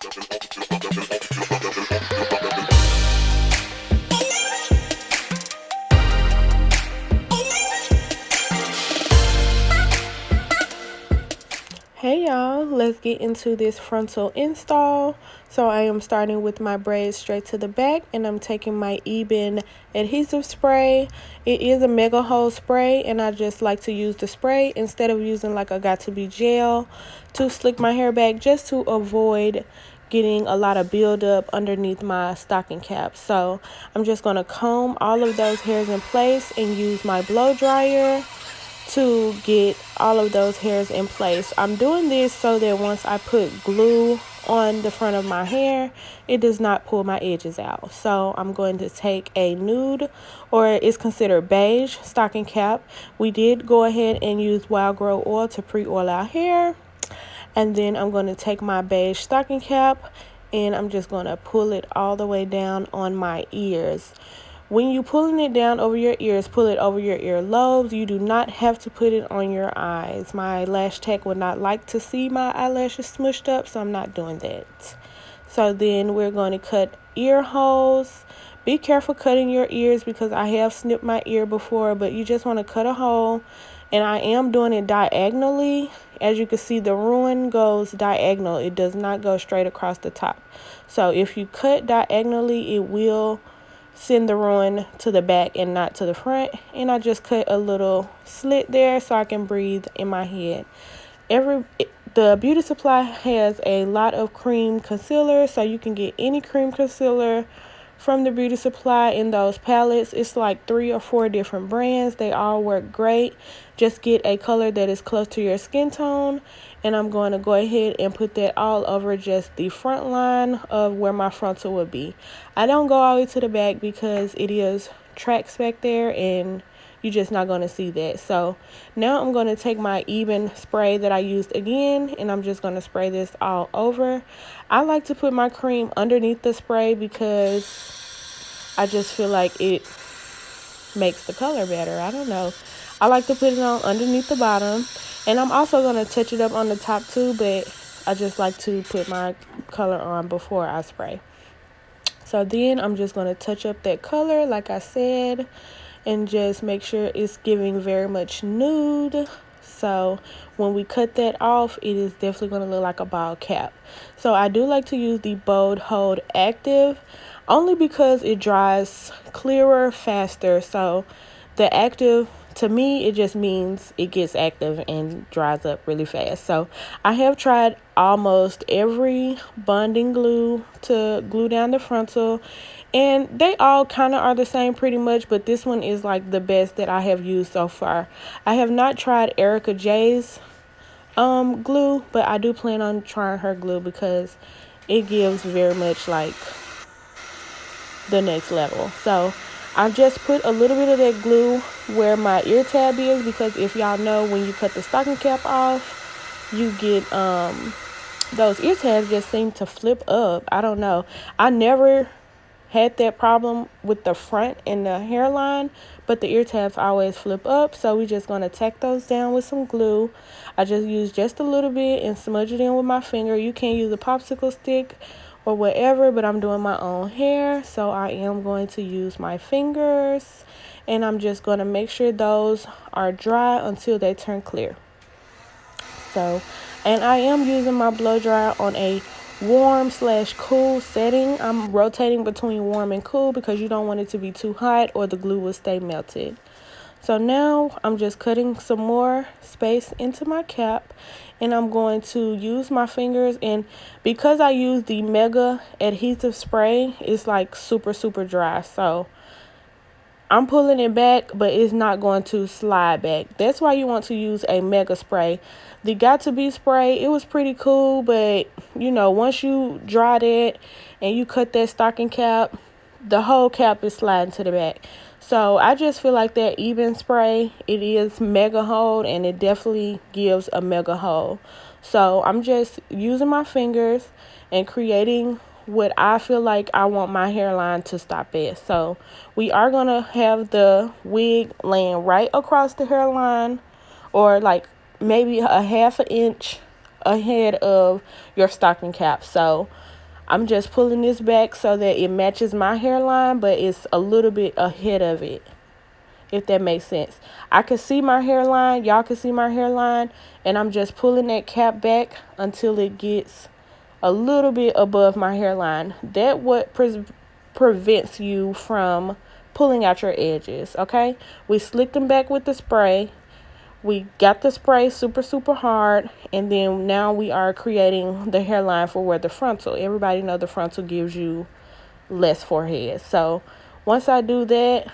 Hey y'all, let's get into this frontal install. So I am starting with my braids straight to the back, and I'm taking my Eben adhesive spray. It is a mega hold spray, and I just like to use the spray instead of using like a got2b gel to slick my hair back, just to avoid getting a lot of buildup underneath my stocking cap. So I'm just going to comb all of those hairs in place and use my blow dryer to get all of those hairs in place. I'm doing this so that once I put glue on the front of my hair, it does not pull my edges out. So I'm going to take a nude, or it's considered beige, stocking cap. We did go ahead and use Wild Grow oil to pre-oil our hair. And then I'm going to take my beige stocking cap and I'm just going to pull it all the way down on my ears. When you're pulling it down over your ears, pull it over your earlobes. You do not have to put it on your eyes. My lash tech would not like to see my eyelashes smushed up, so I'm not doing that. So then we're going to cut ear holes. Be careful cutting your ears because I have snipped my ear before, but you just want to cut a hole. And I am doing it diagonally. As you can see, the ruin goes diagonal. It does not go straight across the top. So if you cut diagonally, it will send the ruin to the back and not to the front. And I just cut a little slit there so I can breathe in my head. The beauty supply has a lot of cream concealer, so you can get any cream concealer from the beauty supply in those palettes. It's like 3 or 4 different brands. They all work great. Just get a color that is close to your skin tone, and I'm going to go ahead and put that all over just the front line of where my frontal would be. I don't go all the way to the back because it is tracks back there and you're just not going to see that. So now I'm going to take my Eben spray that I used again, and I'm just going to spray this all over. I like to put my cream underneath the spray because I just feel like it makes the color better. I don't know. I like to put it on underneath the bottom, and I'm also going to touch it up on the top too, but I just like to put my color on before I spray. So then I'm just going to touch up that color like I said, and just make sure it's giving very much nude. So when we cut that off, it is definitely going to look like a bald cap. So I do like to use the Bold Hold Active only because it dries clearer faster. So the active, to me, it just means it gets active and dries up really fast. So I have tried almost every bonding glue to glue down the frontal, and they all kind of are the same pretty much, but this one is like the best that I have used so far. I have not tried Erica J's glue, but I do plan on trying her glue because it gives very much like the next level. So I just put a little bit of that glue where my ear tab is, because if y'all know, when you cut the stocking cap off, you get those ear tabs just seem to flip up. I don't know. I never had that problem with the front and the hairline, but the ear tabs always flip up. So we're just going to tack those down with some glue. I just use just a little bit and smudge it in with my finger. You can use a popsicle stick or whatever, but I'm doing my own hair, so I am going to use my fingers, and I'm just going to make sure those are dry until they turn clear. So, and I am using my blow dryer on a warm/cool setting. I'm rotating between warm and cool because you don't want it to be too hot or the glue will stay melted. So now I'm just cutting some more space into my cap, and I'm going to use my fingers, and because I use the mega adhesive spray, it's like super dry, so I'm pulling it back, but it's not going to slide back. That's why you want to use a mega spray. The got2b spray, it was pretty cool, but you know, once you dry that and you cut that stocking cap, the whole cap is sliding to the back. So I just feel like that Eben spray, it is mega hold, and it definitely gives a mega hold. So I'm just using my fingers and creating what I feel like I want my hairline to stop at. So we are going to have the wig laying right across the hairline, or like maybe a half an inch ahead of your stocking cap. So I'm just pulling this back so that it matches my hairline, but it's a little bit ahead of it, if that makes sense. I can see my hairline, y'all can see my hairline, and I'm just pulling that cap back until it gets a little bit above my hairline. That what prevents you from pulling out your edges, okay? We slicked them back with the spray. We got the spray super hard, and then now we are creating the hairline for where the frontal. Everybody know the frontal gives you less forehead. So once I do that,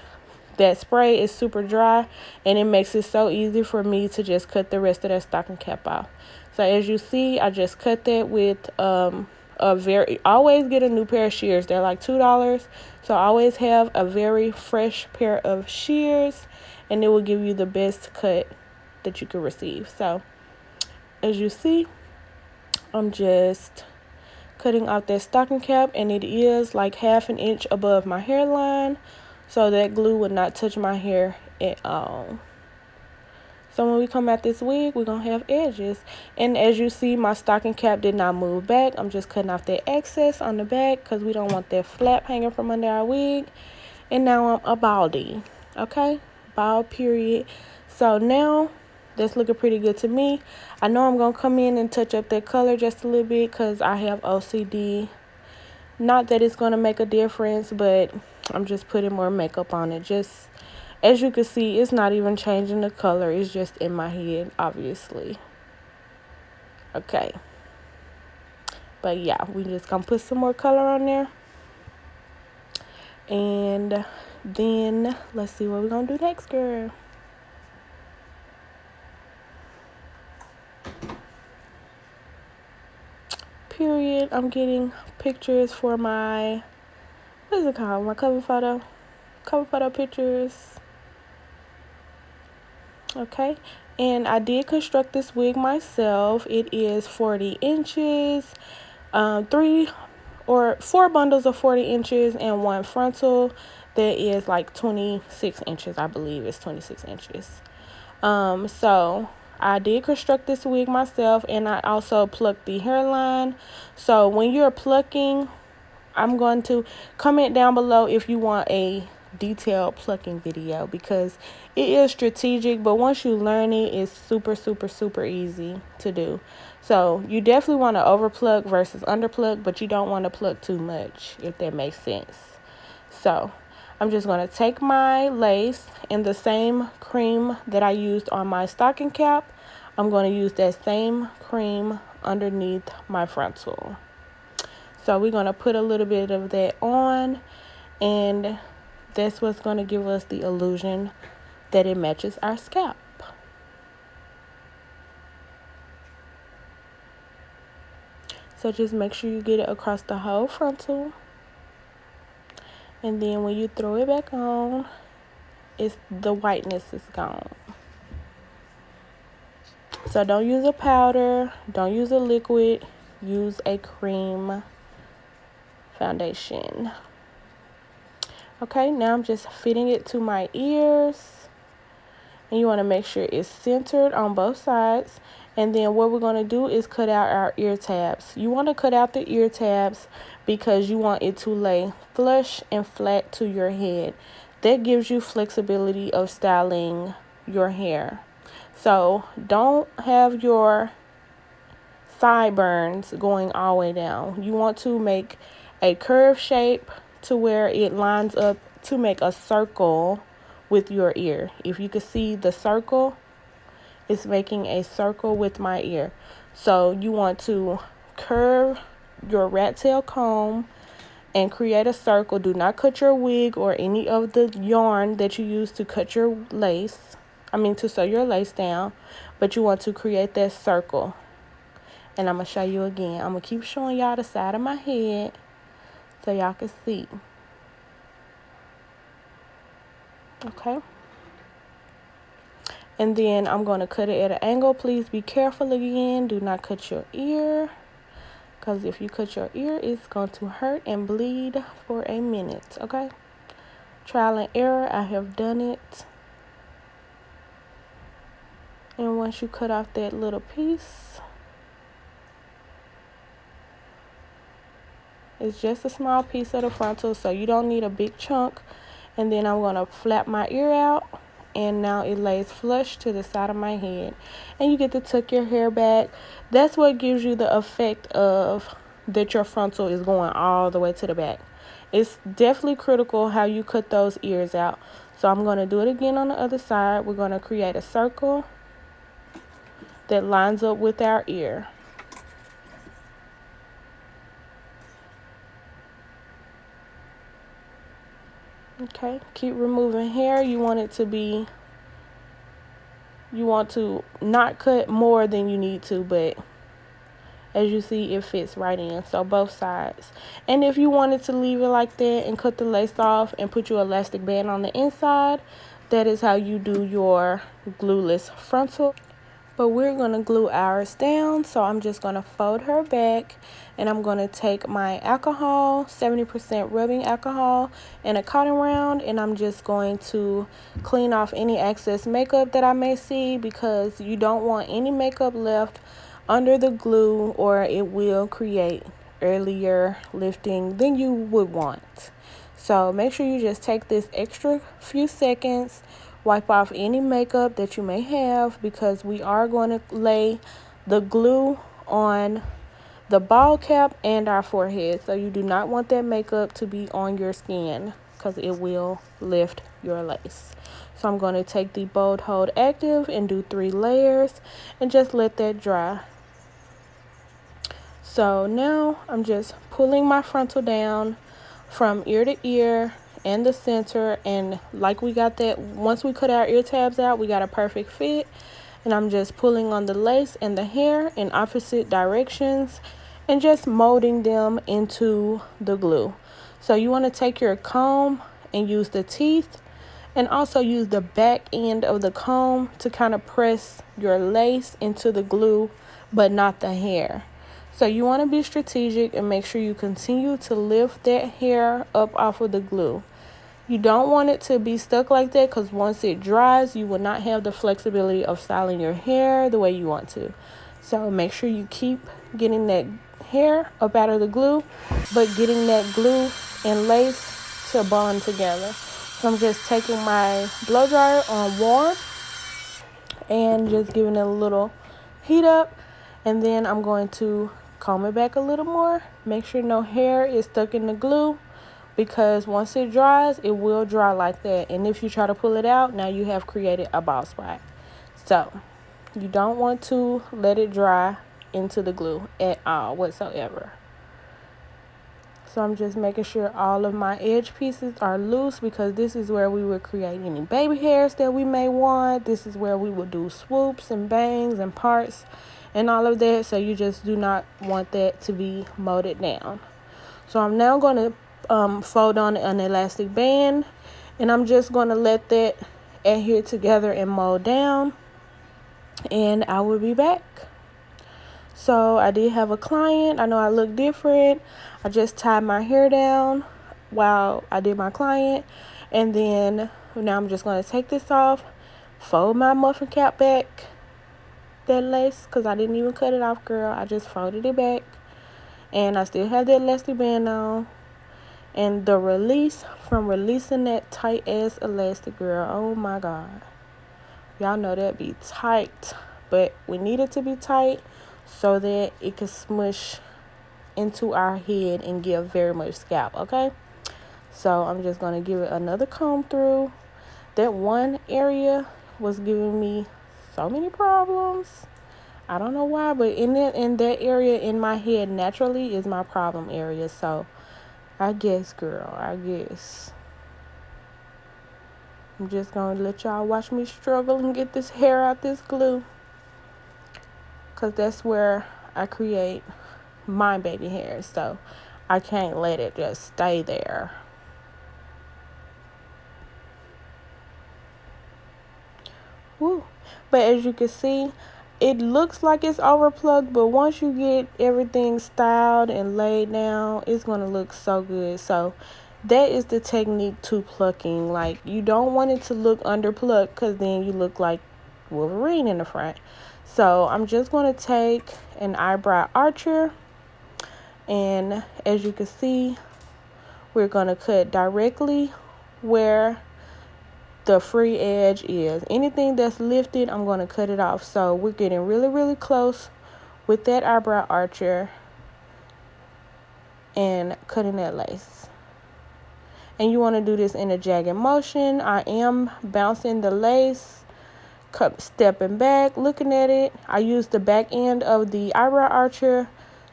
that spray is super dry, and it makes it so easy for me to just cut the rest of that stocking cap off. So as you see, I just cut that with always get a new pair of shears. They're like $2. So always have a very fresh pair of shears, and it will give you the best cut that you could receive. So as you see, I'm just cutting off that stocking cap, and it is like 1/2 inch above my hairline, so that glue would not touch my hair at all. So when we come out this wig, we're gonna have edges. And as you see, my stocking cap did not move back. I'm just cutting off that excess on the back because we don't want that flap hanging from under our wig. And now I'm a baldy, okay? Bald period. So now that's looking pretty good to me. I know I'm gonna come in and touch up that color just a little bit because I have OCD. Not that it's gonna make a difference, but I'm just putting more makeup on it. Just as you can see, it's not even changing the color. It's just in my head, obviously. Okay. But yeah, we just gonna put some more color on there. And then let's see what we're gonna do next, girl. Period. I'm getting pictures for my, what is it called? My cover photo pictures. Okay. And I did construct this wig myself. It is 40 inches, 4 bundles of 40 inches and 1 frontal that is like 26 inches. I believe it's 26 inches. So I did construct this wig myself, and I also plucked the hairline. So when you're plucking, I'm going to comment down below if you want a detailed plucking video, because it is strategic, but once you learn it, it's super easy to do. So you definitely want to over pluck versus under pluck, but you don't want to pluck too much, if that makes sense. So I'm just going to take my lace in the same cream that I used on my stocking cap. I'm going to use that same cream underneath my frontal. So we're going to put a little bit of that on, and that's what's going to give us the illusion that it matches our scalp. So just make sure you get it across the whole frontal. And then when you throw it back on, the whiteness is gone. So don't use a powder, don't use a liquid, use a cream foundation. Okay, now I'm just fitting it to my ears. And you want to make sure it's centered on both sides. And then what we're going to do is cut out our ear tabs. You want to cut out the ear tabs because you want it to lay flush and flat to your head. That gives you flexibility of styling your hair. So don't have your sideburns going all the way down. You want to make a curve shape to where it lines up to make a circle with your ear. If you can see the circle, it's making a circle with my ear. So you want to curve your rat tail comb and create a circle. Do not cut your wig or any of the yarn that you use to cut your lace. To sew your lace down, but you want to create that circle. And I'm going to show you again. I'm going to keep showing y'all the side of my head so y'all can see. Okay. And then I'm going to cut it at an angle. Please be careful again. Do not cut your ear, because if you cut your ear, it's going to hurt and bleed for a minute. Okay. Trial and error. I have done it. And once you cut off that little piece, It's just a small piece of the frontal, so you don't need a big chunk. And then I'm going to flap my ear out, and now it lays flush to the side of my head. And you get to tuck your hair back. That's what gives you the effect of that your frontal is going all the way to the back. It's definitely critical how you cut those ears out. So I'm going to do it again on the other side. We're going to create a circle that lines up with our ear. Okay, keep removing hair. You want to not cut more than you need to, but as you see, it fits right in. So both sides. And if you wanted to leave it like that and cut the lace off and put your elastic band on the inside, that is how you do your glueless frontal. But we're going to glue ours down, so I'm just going to fold her back, and I'm going to take my alcohol, 70% rubbing alcohol, and a cotton round, and I'm just going to clean off any excess makeup that I may see, because you don't want any makeup left under the glue, or it will create earlier lifting than you would want. So make sure you just take this extra few seconds, wipe off any makeup that you may have, because we are going to lay the glue on the ball cap and our forehead. So you do not want that makeup to be on your skin, because it will lift your lace. So I'm going to take the Bold Hold Active and do 3 layers and just let that dry. So now I'm just pulling my frontal down from ear to ear and the center, and like we got that, once we cut our ear tabs out, we got a perfect fit. And I'm just pulling on the lace and the hair in opposite directions and just molding them into the glue. So you want to take your comb and use the teeth, and also use the back end of the comb to kind of press your lace into the glue, but not the hair. So you want to be strategic and make sure you continue to lift that hair up off of the glue. You don't want it to be stuck like that, because once it dries, you will not have the flexibility of styling your hair the way you want to. So make sure you keep getting that hair up out of the glue, but getting that glue and lace to bond together. So I'm just taking my blow dryer on warm and just giving it a little heat up, and then I'm going to comb it back a little more. Make sure no hair is stuck in the glue, because once it dries, it will dry like that. And if you try to pull it out, now you have created a bald spot. So you don't want to let it dry into the glue at all whatsoever. So I'm just making sure all of my edge pieces are loose, because this is where we will create any baby hairs that we may want. This is where we will do swoops and bangs and parts and all of that. So you just do not want that to be molded down. So I'm now going to fold on an elastic band, and I'm just going to let that adhere together and mold down, and I will be back. So I did have a client. I know I look different. I just tied my hair down while I did my client, and then now I'm just going to take this off, fold my muffin cap back, that lace, because I didn't even cut it off, girl. I just folded it back, and I still have that elastic band on. And the release from releasing that tight ass elastic, girl, oh my god, y'all know that be tight, but we need it to be tight so that it can smush into our head and give very much scalp. Okay, so I'm just going to give it another comb through. That one area was giving me so many problems. I don't know why, but in that area in my head naturally is my problem area. So I guess, girl, I'm just going to let y'all watch me struggle and get this hair out this glue, because that's where I create my baby hairs. So I can't let it just stay there. Woo. But as you can see, it looks like it's overplucked, but once you get everything styled and laid down, it's going to look so good. So that is the technique to plucking. Like, you don't want it to look underplucked, because then you look like Wolverine in the front. So I'm just going to take an eyebrow archer, And as you can see, we're going to cut directly where the free edge is. Anything that's lifted, I'm going to cut it off. So we're getting really, really close with that eyebrow archer and cutting that lace. And you want to do this in a jagged motion. I am bouncing the lace, stepping back, looking at it. I use the back end of the eyebrow archer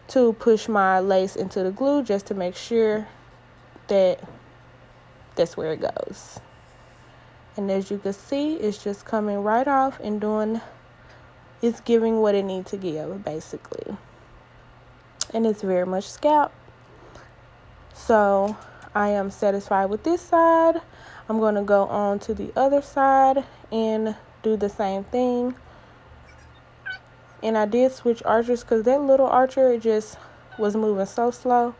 to push my lace into the glue just to make sure that that's where it goes. And as you can see, it's just coming right off and it's giving what it needs to give, basically. And it's very much scalp. So I am satisfied with this side. I'm going to go on to the other side and do the same thing. And I did switch archers because that little archer just was moving so slow.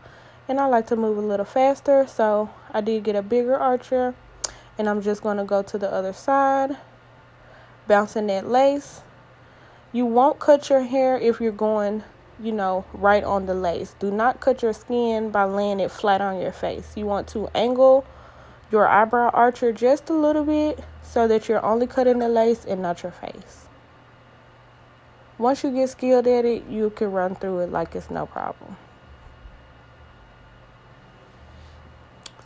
And I like to move a little faster. So I did get a bigger archer. And I'm just going to go to the other side, bouncing that lace. You won't cut your hair if you're going, right on the lace. Do not cut your skin by laying it flat on your face. You want to angle your eyebrow archer just a little bit so that you're only cutting the lace and not your face. Once you get skilled at it, you can run through it like it's no problem.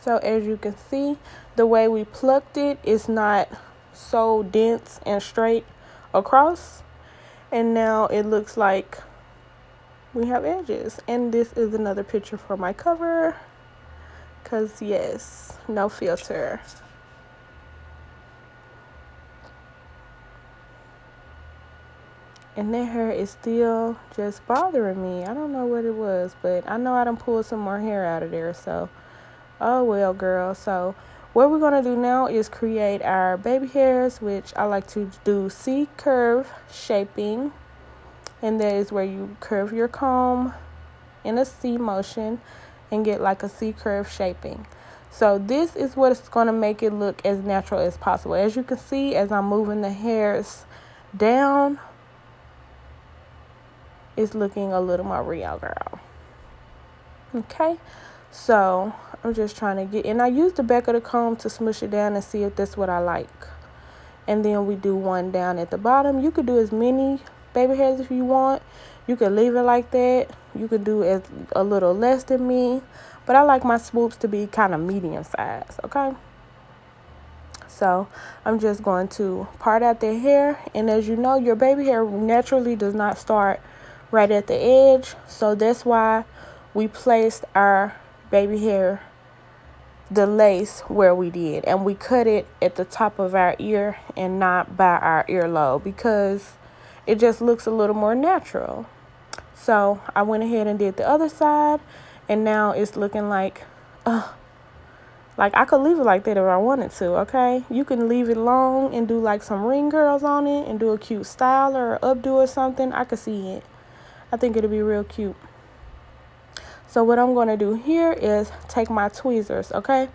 So as you can see, the way we plucked it is not so dense and straight across. And now it looks like we have edges. And this is another picture for my cover. Because yes, no filter. And that hair is still just bothering me. I don't know what it was, but I know I done pulled some more hair out of there. So, oh well, girl. So what we're going to do now is create our baby hairs, which I like to do C-curve shaping. And that is where you curve your comb in a C motion and get like a C-curve shaping. So this is what it's going to make it look as natural as possible. As you can see, as I'm moving the hairs down, it's looking a little more real, girl. Okay. So I'm just trying to get, and I use the back of the comb to smush it down and see if that's what I like. And then we do one down at the bottom. You could do as many baby hairs if you want. You could leave it like that. You could do as a little less than me. But I like my swoops to be kind of medium size, okay? So I'm just going to part out the hair. And as you know, your baby hair naturally does not start right at the edge. So that's why we placed our baby hair, the lace, where we did, and we cut it at the top of our ear and not by our earlobe because it just looks a little more natural. So I went ahead and did the other side, and now it's looking like I could leave it like that if I wanted to. Okay, you can leave it long and do like some ring curls on it and do a cute style or updo or something. I could see it. I think it'll be real cute. So what I'm going to do here is take my tweezers, okay?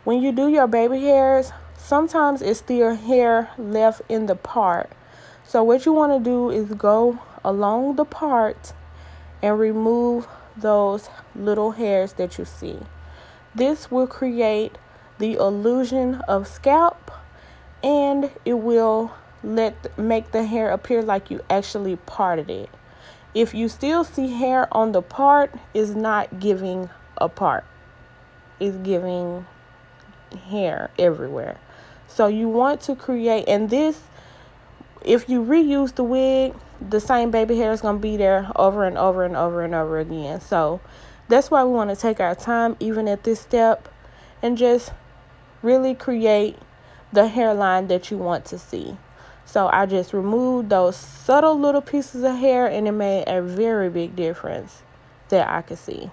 When you do your baby hairs, sometimes it's still hair left in the part. So what you want to do is go along the part and remove those little hairs that you see. This will create the illusion of scalp, and it will make the hair appear like you actually parted it. If you still see hair on the part, it's not giving a part. It's giving hair everywhere. So you want to create, and this, if you reuse the wig, the same baby hair is going to be there over and over and over and over again. So that's why we want to take our time, even at this step, and just really create the hairline that you want to see. So I just removed those subtle little pieces of hair, and it made a very big difference that I could see.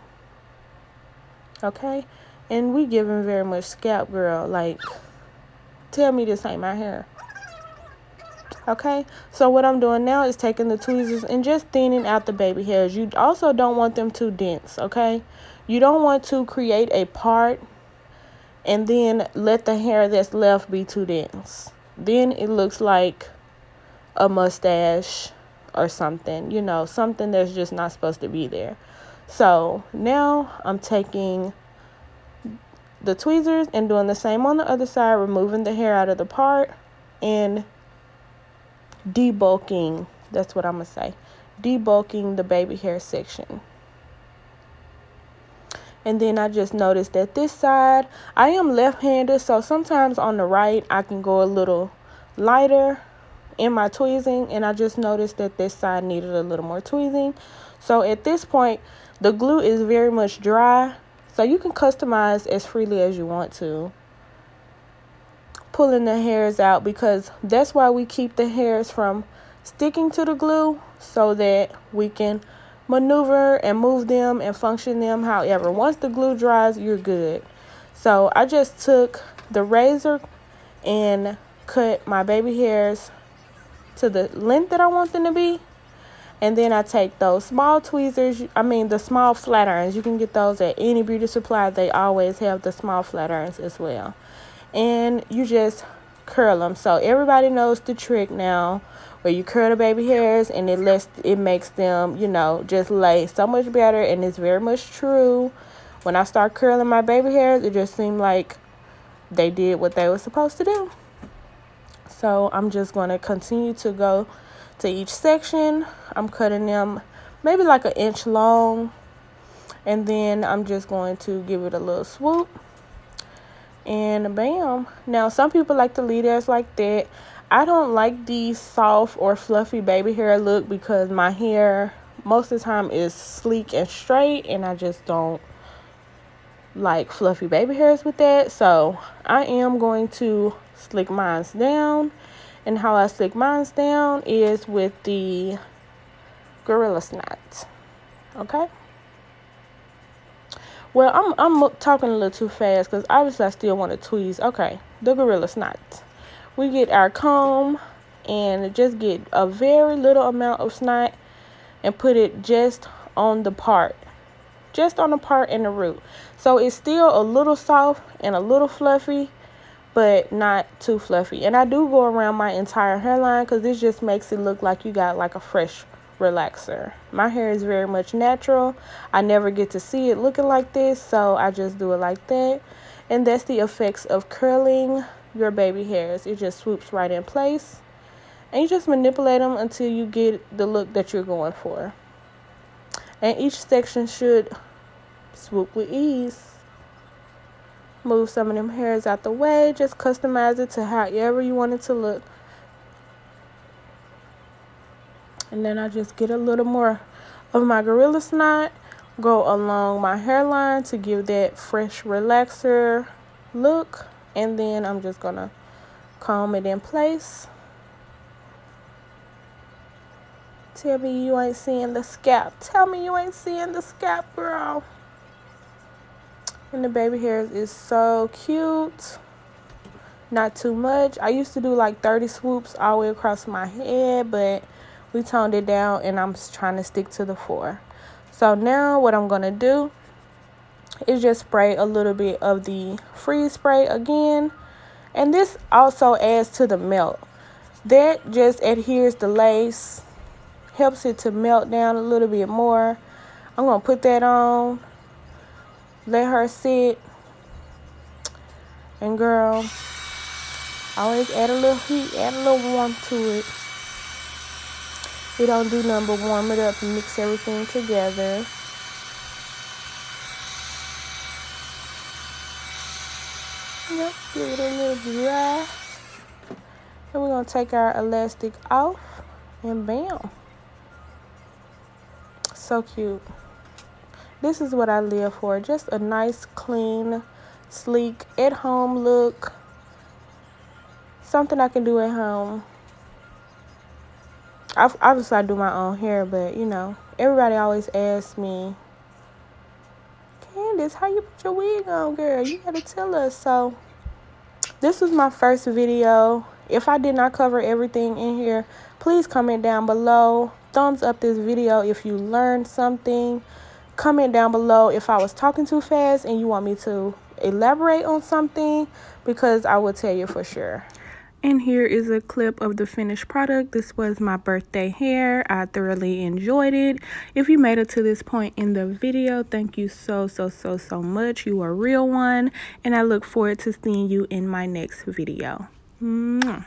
Okay? And we giving very much scalp, girl. Like, tell me this ain't my hair. Okay? So what I'm doing now is taking the tweezers and just thinning out the baby hairs. You also don't want them too dense, okay? You don't want to create a part and then let the hair that's left be too dense. Then it looks like a mustache or something, something that's just not supposed to be there. So now I'm taking the tweezers and doing the same on the other side, removing the hair out of the part and debulking. That's what I'm gonna say. Debulking the baby hair section. And then I just noticed that this side, I am left-handed, so sometimes on the right I can go a little lighter in my tweezing, and I just noticed that this side needed a little more tweezing. So at this point, the glue is very much dry, so you can customize as freely as you want to, pulling the hairs out, because that's why we keep the hairs from sticking to the glue, so that we can maneuver and move them and function them. However, once the glue dries, you're good. So I just took the razor and cut my baby hairs to the length that I want them to be. And then I take those small tweezers, the small flat irons. You can get those at any beauty supply. They always have the small flat irons as well. And you just curl them. So everybody knows the trick now, where you curl the baby hairs and it makes them, just lay so much better. And it's very much true. When I start curling my baby hairs, it just seemed like they did what they were supposed to do. So I'm just going to continue to go to each section. I'm cutting them maybe like 1 inch long, and then I'm just going to give it a little swoop, and bam. Now some people like to leave theirs like that. I don't like the soft or fluffy baby hair look, because my hair most of the time is sleek and straight, and I just don't like fluffy baby hairs with that. So I am going to slick mine down, and how I slick mine down is with the Gorilla Snot. Okay. Well, I'm talking a little too fast, because obviously I still want to tweeze. Okay, the Gorilla Snot. We get our comb and just get a very little amount of snot and put it just on the part and the root. So it's still a little soft and a little fluffy, but not too fluffy. And I do go around my entire hairline, because this just makes it look like you got like a fresh relaxer. My hair is very much natural. I never get to see it looking like this, so I just do it like that. And that's the effects of curling your baby hairs. It just swoops right in place, and you just manipulate them until you get the look that you're going for. And each section should swoop with ease. Move some of them hairs out the way. Just customize it to however you want it to look. And then I just get a little more of my Gorilla Snot, go along my hairline to give that fresh relaxer look. And then I'm just going to comb it in place. Tell me you ain't seeing the scalp. Tell me you ain't seeing the scalp, girl. And the baby hairs is so cute. Not too much. I used to do like 30 swoops all the way across my head, but we toned it down, and I'm trying to stick to the 4. So now what I'm going to do is just spray a little bit of the freeze spray again. And this also adds to the melt. That just adheres the lace, helps it to melt down a little bit more. I'm going to put that on, let her sit, and girl, always add a little heat, add a little warmth to it. We don't do nothing but warm it up and mix everything together. Yep, give it a little dry. And we're going to take our elastic off, and bam. So cute. This is what I live for. Just a nice, clean, sleek, at-home look. Something I can do at home. Obviously, I do my own hair, but, everybody always asks me, Candace, how you put your wig on, girl? You got to tell us. So, this was my first video. If I did not cover everything in here, please comment down below. Thumbs up this video if you learned something. Comment down below if I was talking too fast and you want me to elaborate on something, because I will tell you for sure. And here is a clip of the finished product. This was my birthday hair. I thoroughly enjoyed it. If you made it to this point in the video, thank you so much. You are a real one, and I look forward to seeing you in my next video. Mwah.